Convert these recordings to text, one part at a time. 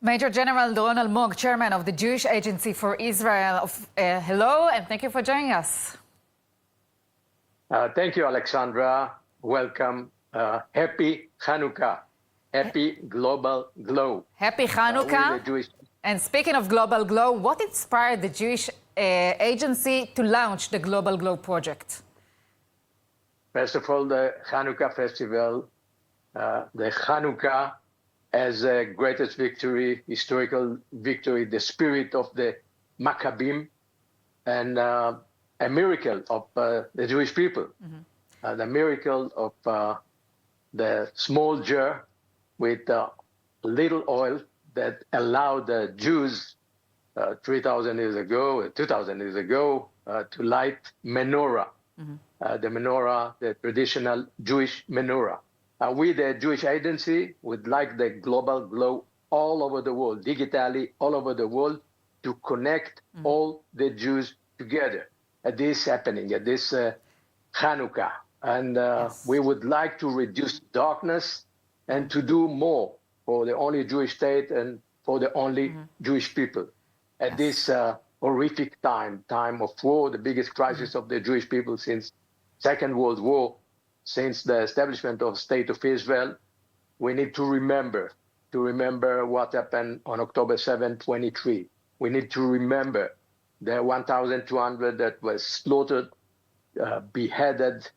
Major General Doron Almog, Chairman of the Jewish Agency for Israel. Hello, and thank you for joining us. Thank you, Alexandra. Welcome. Happy Hanukkah. Happy Global Glow. Happy Hanukkah. And speaking of Global Glow, what inspired the Jewish Agency to launch the Global Glow project? First of all, the Hanukkah festival, the Hanukkah as a greatest victory, historical victory, the spirit of the Maccabim, and a miracle of the Jewish people. Mm-hmm. The miracle of the small jar with little oil that allowed the Jews 3,000 years ago, 2,000 years ago, to light menorah. Mm-hmm. The menorah, the traditional Jewish menorah. We, the Jewish Agency, would like the global glow all over the world, digitally all over the world, to connect all the Jews together at this happening, at this Hanukkah. And we would like to reduce darkness and to do more for the only Jewish state and for the only Jewish people. At this horrific time of war, the biggest crisis of the Jewish people since Second World War, since the establishment of State of Israel, we need to remember what happened on October 7, 23. We need to remember the 1,200 that was slaughtered, beheaded,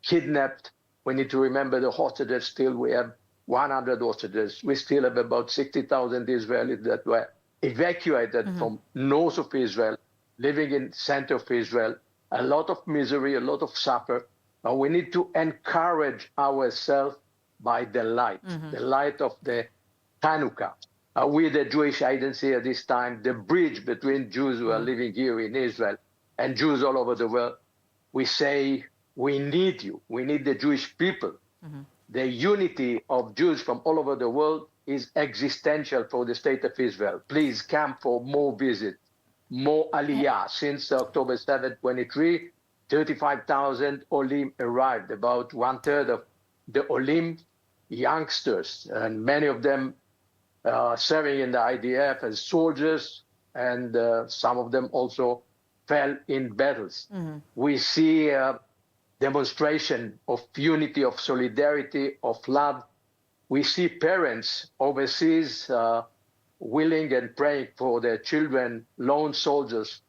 kidnapped. We need to remember the hostages. Still, we have 100 hostages. We still have about 60,000 Israelis that were evacuated from north of Israel, living in center of Israel. A lot of misery, a lot of suffering. We need to encourage ourselves by the light of the Hanukkah. We, the Jewish Agency at this time, the bridge between Jews who are living here in Israel and Jews all over the world, we say, we need you. We need the Jewish people. The unity of Jews from all over the world is existential for the State of Israel. Please come for more visits, more aliyah. Since October 7, 23, 35,000 Olim arrived, about 1/3 of the Olim youngsters, and many of them serving in the IDF as soldiers, and some of them also fell in battles. We see a demonstration of unity, of solidarity, of love. We see parents overseas willing and praying for their children, lone soldiers,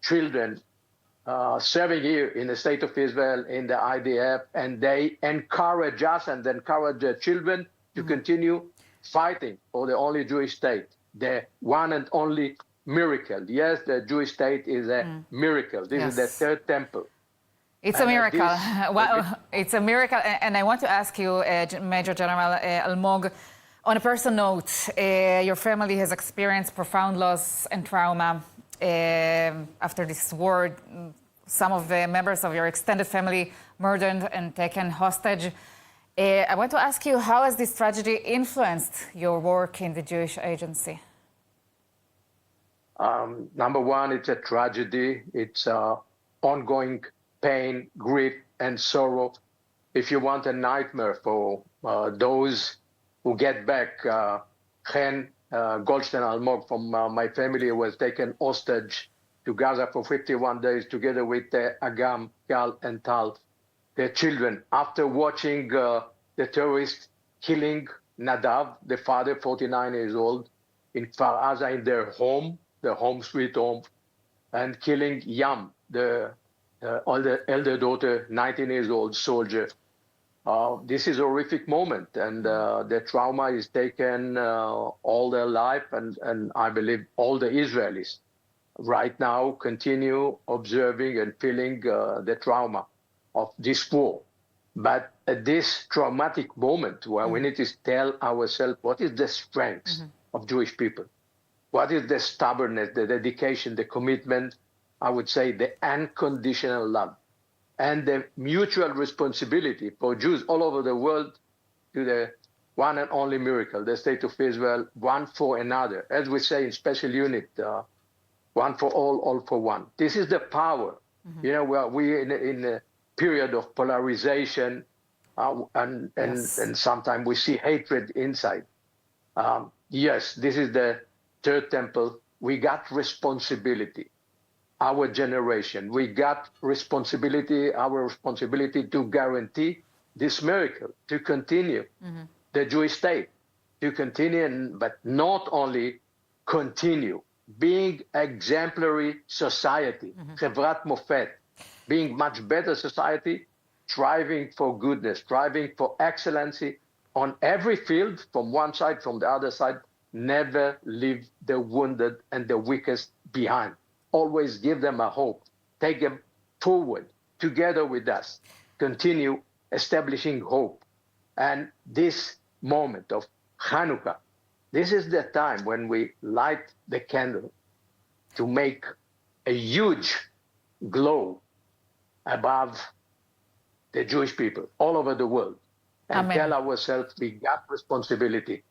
children, serving here in the State of Israel, in the IDF, and they encourage us and encourage their children to continue fighting for the only Jewish state, the one and only miracle. Yes, the Jewish state is a miracle. This is the third temple. It's a miracle. It's a miracle. And I want to ask you, Major General Almog, on a personal note, your family has experienced profound loss and trauma after this war. Some of the members of your extended family murdered and taken hostage. I want to ask you, how has this tragedy influenced your work in the Jewish Agency? Number one, it's a tragedy. It's ongoing pain, grief, and sorrow. If you want, a nightmare for those who get back. Chen Goldstein Almog from my family was taken hostage to Gaza for 51 days together with Agam, Gal, and Tal, their children, after watching the terrorists killing Nadav, the father, 49 years old, in Kfar Aza, in their home sweet home, and killing Yam, the elder daughter, 19 years old soldier. This is a horrific moment, and the trauma is taken all their life, and I believe all the Israelis right now continue observing and feeling the trauma of this war. But at this traumatic moment where we need to tell ourselves what is the strength of Jewish people, what is the stubbornness, the dedication, the commitment, I would say the unconditional love, and the mutual responsibility for Jews all over the world to the one and only miracle, the State of Israel, one for another. As we say in special unit, one for all for one. This is the power. You know, we're in a period of polarization, and sometimes we see hatred inside. yes, this is the third temple. We got responsibility. Our generation, we got responsibility, our responsibility to guarantee this miracle, to continue the Jewish state, to continue, but not only continue, being exemplary society, חברת מופת, being much better society, striving for goodness, striving for excellency on every field, from one side, from the other side, never leave the wounded and the weakest behind. Always give them a hope. Take them forward together with us. Continue establishing hope. And this moment of Hanukkah, this is the time when we light the candle to make a huge glow above the Jewish people all over the world and Amen. tell ourselves we got responsibility.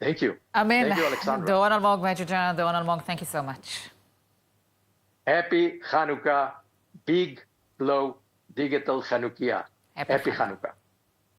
Thank you. Amen. Thank you, Alexandra. Doron Almog, Major General Doron Almog, thank you so much. Happy Hanukkah, big glow, digital Hanukkah. Happy Happy Hanukkah.